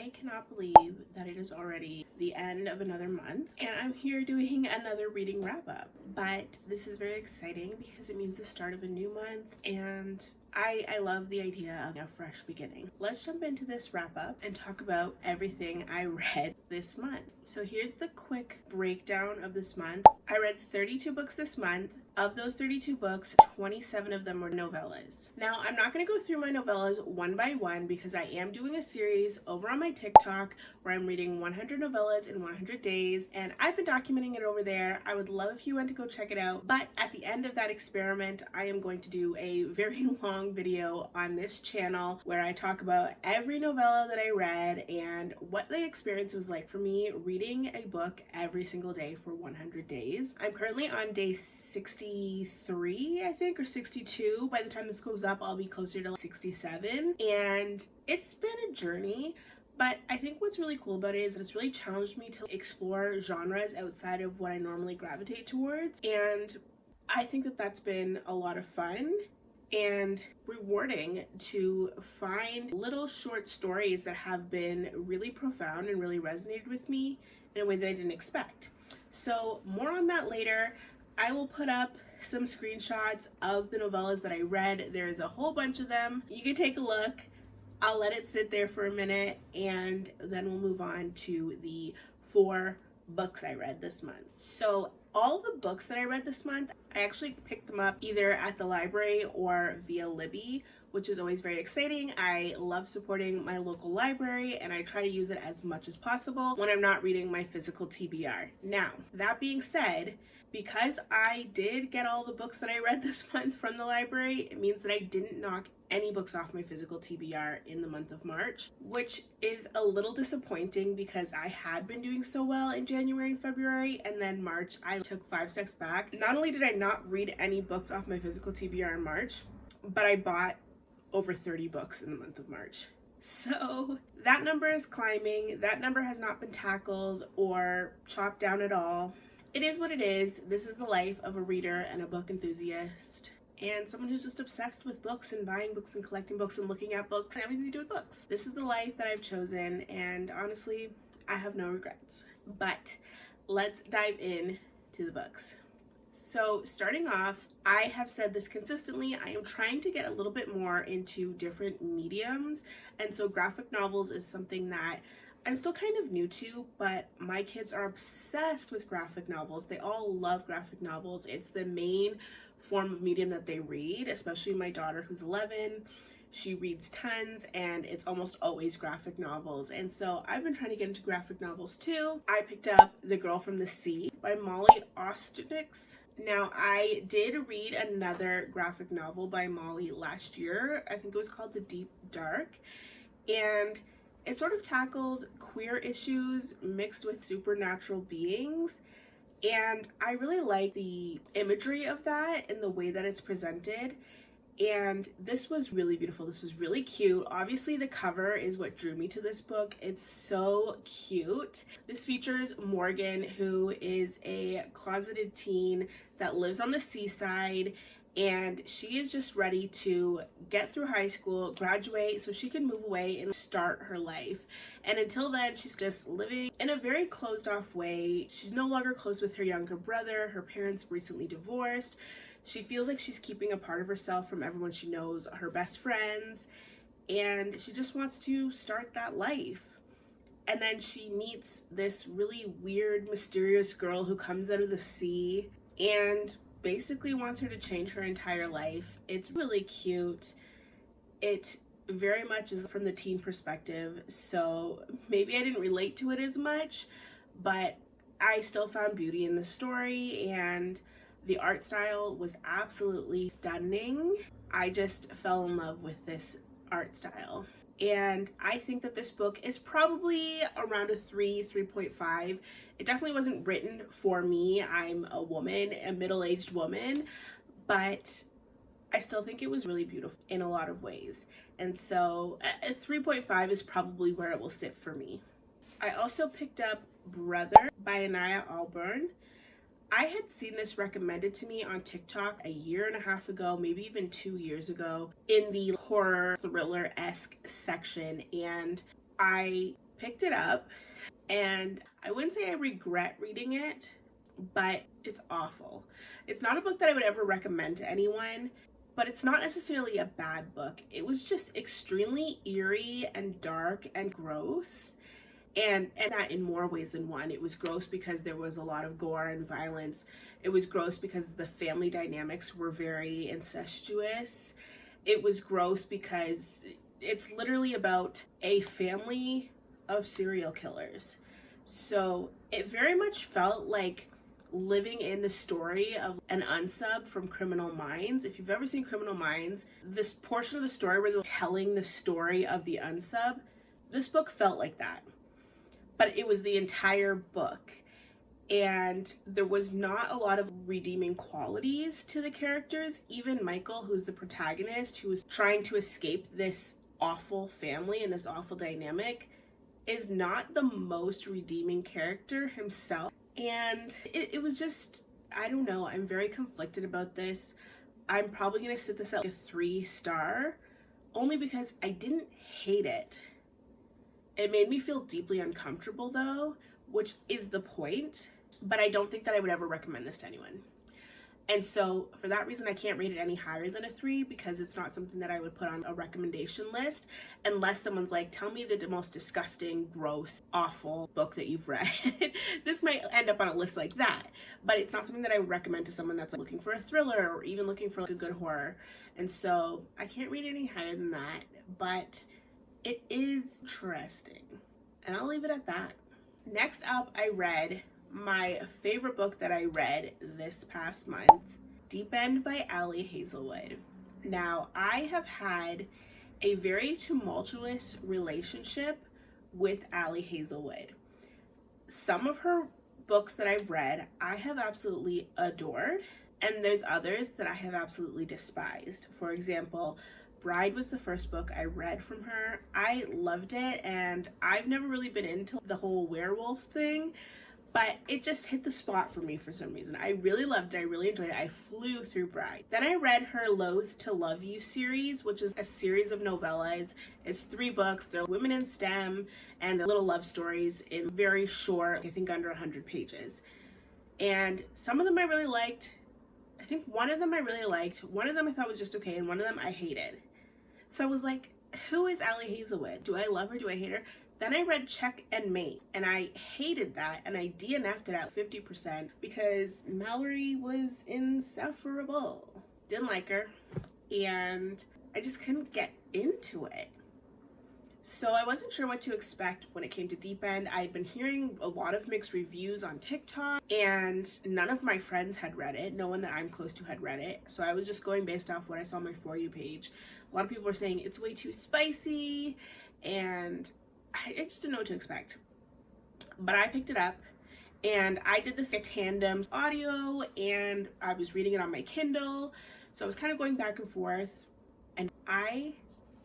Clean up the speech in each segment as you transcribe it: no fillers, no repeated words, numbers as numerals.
I cannot believe that it is already the end of another month and I'm here doing another reading wrap up. But this is very exciting because it means the start of a new month and I love the idea of a fresh beginning. Let's jump into this wrap up and talk about everything I read this month. So here's the quick breakdown of this month. I read 32 books this month. Of those 32 books, 27 of them were novellas. Now, I'm not going to go through my novellas one by one because I am doing a series over on my TikTok where I'm reading 100 novellas in 100 days, and I've been documenting it over there. I would love if you went to go check it out, but at the end of that experiment, I am going to do a very long video on this channel where I talk about every novella that I read and what the experience was like for me reading a book every single day for 100 days. I'm currently on day 63, I think, or 62. By the time this goes up, I'll be closer to 67. And it's been a journey, but I think what's really cool about it is that it's really challenged me to explore genres outside of what I normally gravitate towards. And I think that that's been a lot of fun and rewarding to find little short stories that have been really profound and really resonated with me in a way that I didn't expect. So more on that later. I will put up some screenshots of the novellas that I read. There's a whole bunch of them. You can take a look. I'll let it sit there for a minute and then we'll move on to the 4 books I read this month. So all the books that I read this month, I actually picked them up either at the library or via Libby, which is always very exciting. I love supporting my local library and I try to use it as much as possible when I'm not reading my physical TBR. Now, that being said, because I did get all the books that I read this month from the library, it means that I didn't knock any books off my physical TBR in the month of March, which is a little disappointing because I had been doing so well in January and February, and then March I took 5 steps back. Not only did I not read any books off my physical TBR in March, but I bought over 30 books in the month of March. So that number is climbing. That number has not been tackled or chopped down at all. It is what it is. This is the life of a reader and a book enthusiast and someone who's just obsessed with books and buying books and collecting books and looking at books and everything to do with books. This is the life that I've chosen, and honestly, I have no regrets. But let's dive in to the books. So starting off, I have said this consistently, I am trying to get a little bit more into different mediums, and so graphic novels is something that I'm still kind of new to, but my kids are obsessed with graphic novels. They all love graphic novels. It's the main form of medium that they read, especially my daughter who's 11. She reads tons and it's almost always graphic novels. And so I've been trying to get into graphic novels too. I picked up The Girl from the Sea by Molly Ostenix. Now, I did read another graphic novel by Molly last year. I think it was called The Deep Dark. And it sort of tackles queer issues mixed with supernatural beings. And I really like the imagery of that and the way that it's presented. And this was really beautiful. This was really cute. Obviously, the cover is what drew me to this book. It's so cute. This features Morgan, who is a closeted teen that lives on the seaside, and she is just ready to get through high school, graduate, so she can move away and start her life. And until then, she's just living in a very closed off way. She's no longer close with her younger brother. Her parents recently divorced. She feels like she's keeping a part of herself from everyone she knows, her best friends, and she just wants to start that life. And then she meets this really weird, mysterious girl who comes out of the sea and basically wants her to change her entire life. It's really cute. It very much is from the teen perspective, so maybe I didn't relate to it as much, but I still found beauty in the story, and the art style was absolutely stunning. I just fell in love with this art style. And I think that this book is probably around a 3.5. It definitely wasn't written for me. I'm a woman, a middle-aged woman, but I still think it was really beautiful in a lot of ways. And so a 3.5 is probably where it will sit for me. I also picked up Brother by Anaya Alburn. I had seen this recommended to me on TikTok a year and a half ago, maybe even 2 years ago, in the horror thriller-esque section, and I picked it up, and I wouldn't say I regret reading it, but it's awful. It's not a book that I would ever recommend to anyone, but it's not necessarily a bad book. It was just extremely eerie and dark and gross. And that in more ways than one. It was gross because there was a lot of gore and violence. It was gross because the family dynamics were very incestuous. It was gross because it's literally about a family of serial killers. So it very much felt like living in the story of an unsub from Criminal Minds. If you've ever seen Criminal Minds, this portion of the story where they're telling the story of the unsub, this book felt like that. But it was the entire book, and there was not a lot of redeeming qualities to the characters. Even Michael, who's the protagonist, who was trying to escape this awful family and this awful dynamic, is not the most redeeming character himself. And it was just, I don't know, I'm very conflicted about this. I'm probably going to sit this at like a 3-star, only because I didn't hate it. It made me feel deeply uncomfortable though, which is the point, but I don't think that I would ever recommend this to anyone. And so for that reason, I can't rate it any higher than a 3, because it's not something that I would put on a recommendation list unless someone's like, tell me the most disgusting, gross, awful book that you've read. This might end up on a list like that, but it's not something that I would recommend to someone that's looking for a thriller or even looking for like a good horror. And so I can't rate it any higher than that, but it is interesting, and I'll leave it at that. Next up, I read my favorite book that I read this past month, Deep End by Ali Hazelwood. Now, I have had a very tumultuous relationship with Ali Hazelwood. Some of her books that I've read, I have absolutely adored, and there's others that I have absolutely despised. For example, Bride was the first book I read from her. I loved it, and I've never really been into the whole werewolf thing, but it just hit the spot for me for some reason. I really loved it. I really enjoyed it. I flew through Bride. Then I read her Loathe to Love You series, which is a series of novellas. It's 3 books. They're women in STEM, and they're little love stories in very short, I think under 100 pages. And some of them I really liked. I think one of them I really liked. One of them I thought was just okay, and one of them I hated. So I was like, who is Ali Hazelwood? Do I love her? Do I hate her? Then I read Check and Mate, and I hated that, and I DNF'd it at 50% because Mallory was insufferable. Didn't like her, and I just couldn't get into it. So I wasn't sure what to expect when it came to Deep End. I'd been hearing a lot of mixed reviews on TikTok, and none of my friends had read it. No one that I'm close to had read it. So I was just going based off what I saw on my For You page. A lot of people were saying it's way too spicy, and I just didn't know what to expect. But I picked it up, and I did this tandem audio, and I was reading it on my Kindle. So I was kind of going back and forth, and I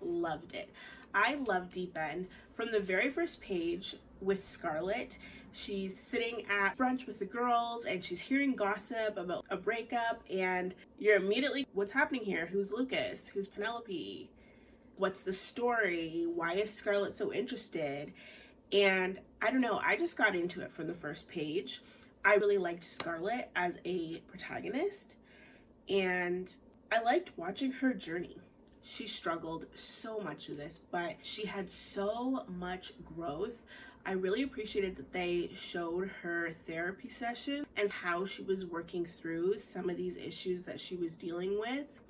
loved it. I love Deep End. From the very first page with Scarlett, she's sitting at brunch with the girls, and she's hearing gossip about a breakup, and you're immediately, what's happening here? Who's Lucas? Who's Penelope? What's the story? Why is Scarlett so interested? And I don't know, I just got into it from the first page. I really liked Scarlett as a protagonist, and I liked watching her journey. She struggled so much with this, but she had so much growth. I really appreciated that they showed her therapy session and how she was working through some of these issues that she was dealing with.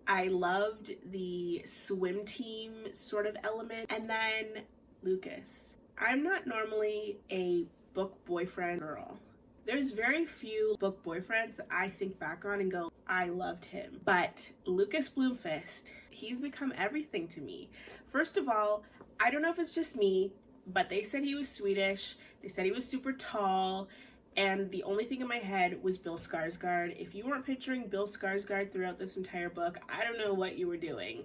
I loved the swim team sort of element. And then Lucas. I'm not normally a book boyfriend girl. There's very few book boyfriends that I think back on and go, I loved him. But Lucas Bloomfist, he's become everything to me. First of all, I don't know if it's just me, but they said he was Swedish. They said he was super tall. And the only thing in my head was Bill Skarsgård. If you weren't picturing Bill Skarsgård throughout this entire book, I don't know what you were doing.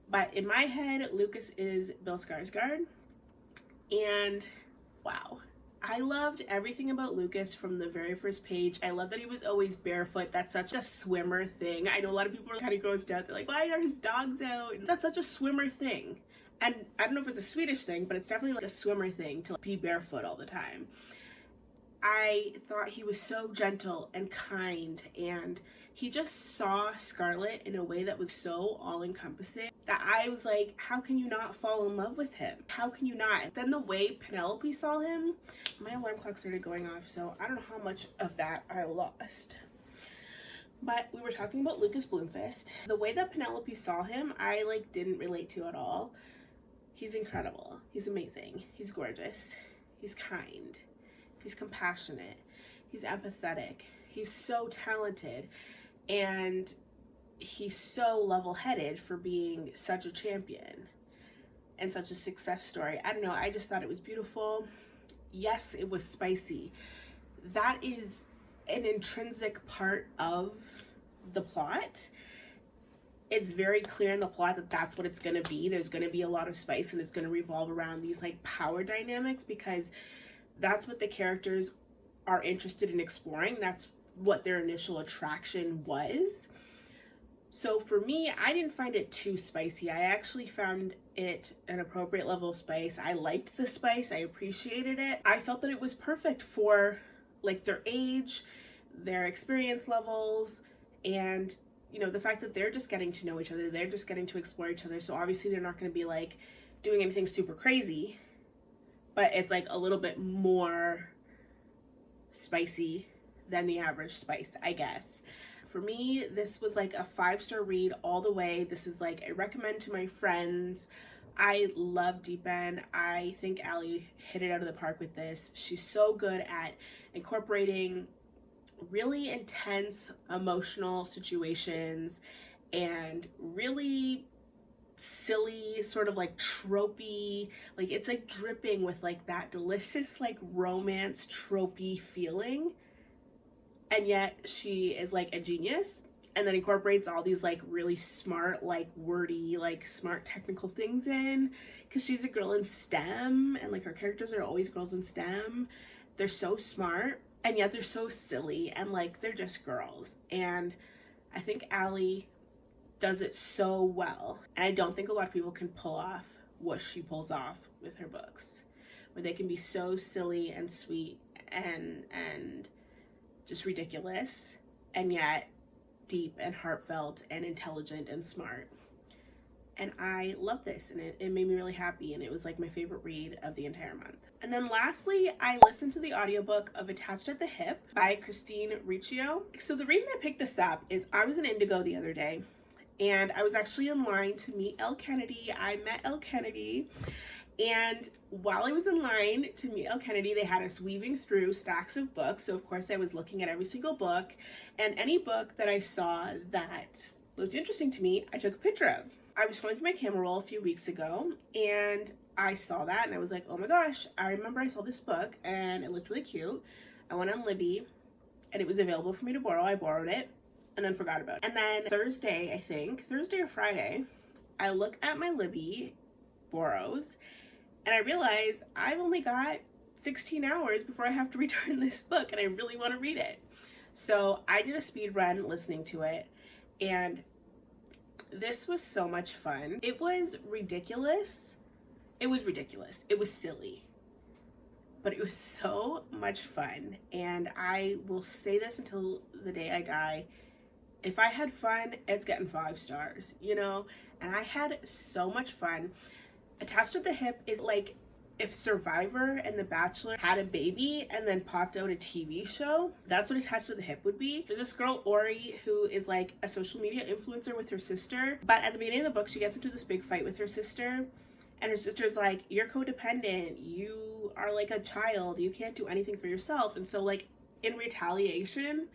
But in my head, Lucas is Bill Skarsgård. And wow. I loved everything about Lucas from the very first page. I love that he was always barefoot. That's such a swimmer thing. I know a lot of people are kind of grossed out. They're like, why are his dogs out? That's such a swimmer thing. And I don't know if it's a Swedish thing, but it's definitely like a swimmer thing to be barefoot all the time. I thought he was so gentle and kind, and he just saw Scarlet in a way that was so all-encompassing that I was like, how can you not fall in love with him? How can you not? And then the way Penelope saw him, my alarm clock started going off, so I don't know how much of that I lost. But we were talking about Lucas Bloomfist. The way that Penelope saw him, I like didn't relate to at all. He's incredible. He's amazing. He's gorgeous. He's kind. He's compassionate. He's empathetic. He's so talented. And he's so level-headed for being such a champion and such a success story. I don't know. I just thought it was beautiful. Yes, it was spicy. That is an intrinsic part of the plot. It's very clear in the plot that that's what it's going to be. There's going to be a lot of spice, and it's going to revolve around these like power dynamics, because that's what the characters are interested in exploring. That's what their initial attraction was. So for me, I didn't find it too spicy. I actually found it an appropriate level of spice. I liked the spice. I appreciated it. I felt that it was perfect for like their age, their experience levels, and you know, the fact that they're just getting to know each other. They're just getting to explore each other. So obviously they're not going to be like doing anything super crazy, but it's like a little bit more spicy than the average spice, I guess. For me, this was like a 5-star read all the way. This is like I recommend to my friends. I love Deepen. I think Allie hit it out of the park with this. She's so good at incorporating really intense emotional situations and really silly, sort of like tropey, like it's like dripping with like that delicious like romance tropey feeling, and yet she is like a genius and then incorporates all these like really smart, like wordy, like smart technical things in, because she's a girl in STEM, and like her characters are always girls in STEM. They're so smart, and yet they're so silly, and like they're just girls. And I think Allie does it so well, and I don't think a lot of people can pull off what she pulls off with her books, where they can be so silly and sweet and just ridiculous, and yet deep and heartfelt and intelligent and smart. And I love this, and it made me really happy, and it was like my favorite read of the entire month. And then lastly, I listened to the audiobook of Attached at the Hip by Christine Riccio. So the reason I picked this up is I was in Indigo the other day, and I was actually in line to meet Elle Kennedy. I met Elle Kennedy, and while I was in line to meet Elle Kennedy, they had us weaving through stacks of books. So of course I was looking at every single book, and any book that I saw that looked interesting to me, I took a picture of. I was scrolling through my camera roll a few weeks ago, and I saw that, and I was like, oh my gosh, I remember I saw this book, and it looked really cute. I went on Libby, and it was available for me to borrow. I borrowed it, and then forgot about it. And then Thursday, I think, Thursday or Friday, I look at my Libby borrows, and I realize I've only got 16 hours before I have to return this book, and I really want to read it. So I did a speed run listening to it, and this was so much fun. It was ridiculous. It was ridiculous. It was silly. But it was so much fun. And I will say this until the day I die. If I had fun, it's getting 5 stars, you know? And I had so much fun. Attached at the Hip is like if Survivor and The Bachelor had a baby and then popped out a TV show. That's what Attached at the Hip would be. There's this girl, Ori, who is like a social media influencer with her sister. But at the beginning of the book, she gets into this big fight with her sister. And her sister's like, you're codependent. You are like a child. You can't do anything for yourself. And so like in retaliation,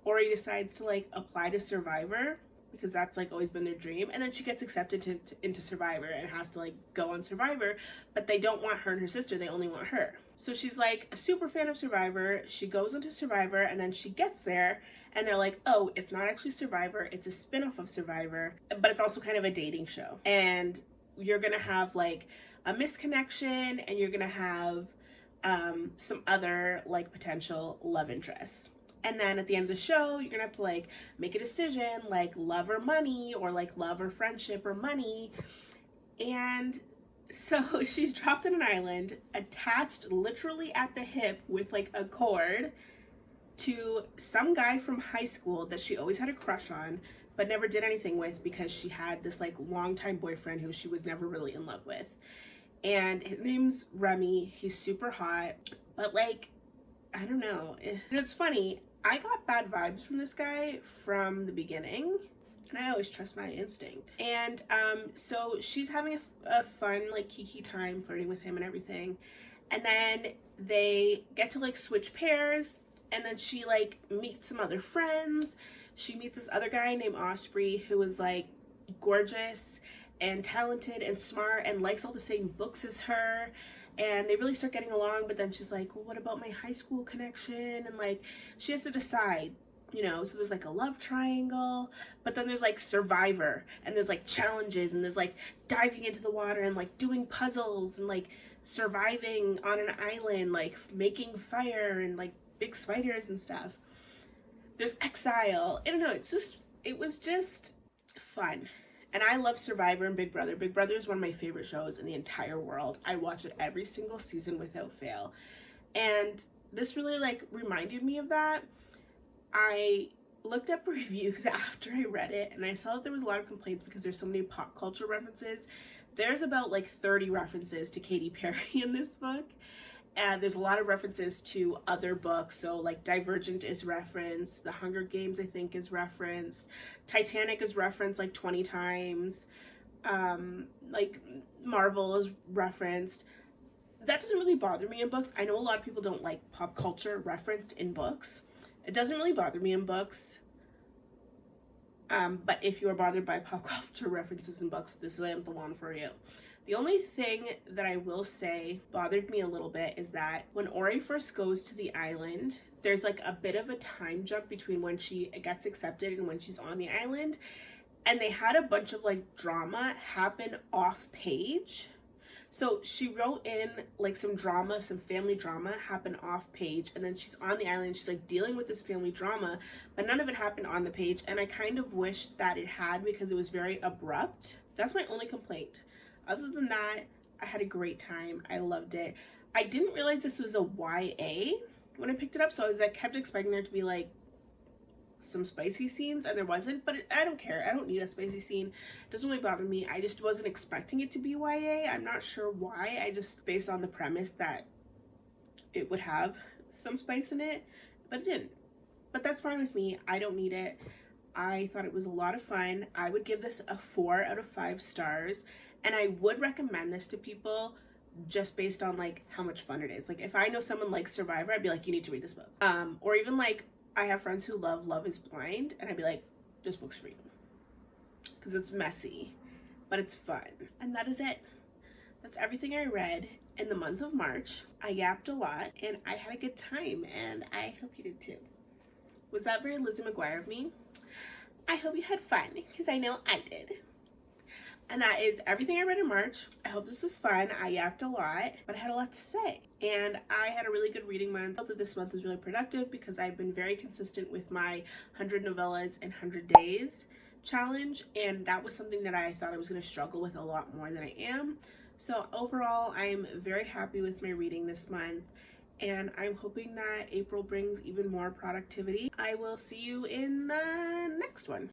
Ori decides to like apply to Survivor, because that's like always been their dream. And then she gets accepted into Survivor and has to like go on Survivor, but they don't want her and her sister, they only want her. So she's like a super fan of Survivor. She goes into Survivor, and then she gets there and they're like, oh, it's not actually Survivor, it's a spin-off of Survivor, but it's also kind of a dating show. And you're gonna have like a misconnection, and you're gonna have some other like potential love interests. And then at the end of the show, you're gonna have to like make a decision, like love or money, or like love or friendship or money. And So she's dropped on an island, attached literally at the hip with like a cord to some guy from high school that she always had a crush on, but never did anything with because she had this like longtime boyfriend who she was never really in love with. And his name's Remy. He's super hot, but like, I don't know. And it's funny, I got bad vibes from this guy from the beginning. And I always trust my instinct. And so she's having a fun, like, kiki time flirting with him and everything. And then they get to, like, switch pairs. And then she, like, meets some other friends. She meets this other guy named Osprey who is, like, gorgeous and talented and smart and likes all the same books as her. And they really start getting along. But then she's like, well, what about my high school connection? And, like, she has to decide. You know, so there's like a love triangle, but then there's like Survivor, and there's like challenges, and there's like diving into the water and like doing puzzles and like surviving on an island, like making fire and like big spiders and stuff. There's exile. I don't know, it was just fun. And I love Survivor and Big Brother. Big Brother is one of my favorite shows in the entire world. I watch it every single season without fail. And this really like reminded me of that. I looked up reviews after I read it, and I saw that there was a lot of complaints because there's so many pop culture references. There's about like 30 references to Katy Perry in this book, and there's a lot of references to other books. So like Divergent is referenced, The Hunger Games I think is referenced, Titanic is referenced like 20 times, like Marvel is referenced. That doesn't really bother me in books. I know a lot of people don't like pop culture referenced in books. It doesn't really bother me in books, but if you are bothered by pop culture references in books, this isn't the one for you. The only thing that I will say bothered me a little bit is that when Ori first goes to the island, there's like a bit of a time jump between when she gets accepted and when she's on the island, and they had a bunch of like drama happen off page. So she wrote in like some drama, some family drama happen off page, and then she's on the island, she's like dealing with this family drama, but none of it happened on the page, and I kind of wish that it had because it was very abrupt. That's my only complaint. Other than that, I had a great time. I loved it. I didn't realize this was a YA when I picked it up, so I kept expecting there to be like some spicy scenes, and there wasn't, but I don't care. I don't need a spicy scene. It doesn't really bother me. I just wasn't expecting it to be YA. I'm not sure why. I just based on the premise that it would have some spice in it, but it didn't. But that's fine with me. I don't need it. I thought it was a lot of fun. I would give this a 4 out of 5 stars, and I would recommend this to people just based on like how much fun it is. Like if I know someone likes Survivor, I'd be like, you need to read this book. Or even like I have friends who love Love is Blind, and I'd be like, this book's for you. Because it's messy, but it's fun. And that is it. That's everything I read in the month of March. I yapped a lot, and I had a good time, and I hope you did too. Was that very Lizzie McGuire of me? I hope you had fun, because I know I did. And that is everything I read in March. I hope this was fun. I yapped a lot, but I had a lot to say. And I had a really good reading month. I felt that this month was really productive because I've been very consistent with my 100 novellas in 100 days challenge. And that was something that I thought I was going to struggle with a lot more than I am. So overall, I'm very happy with my reading this month. And I'm hoping that April brings even more productivity. I will see you in the next one.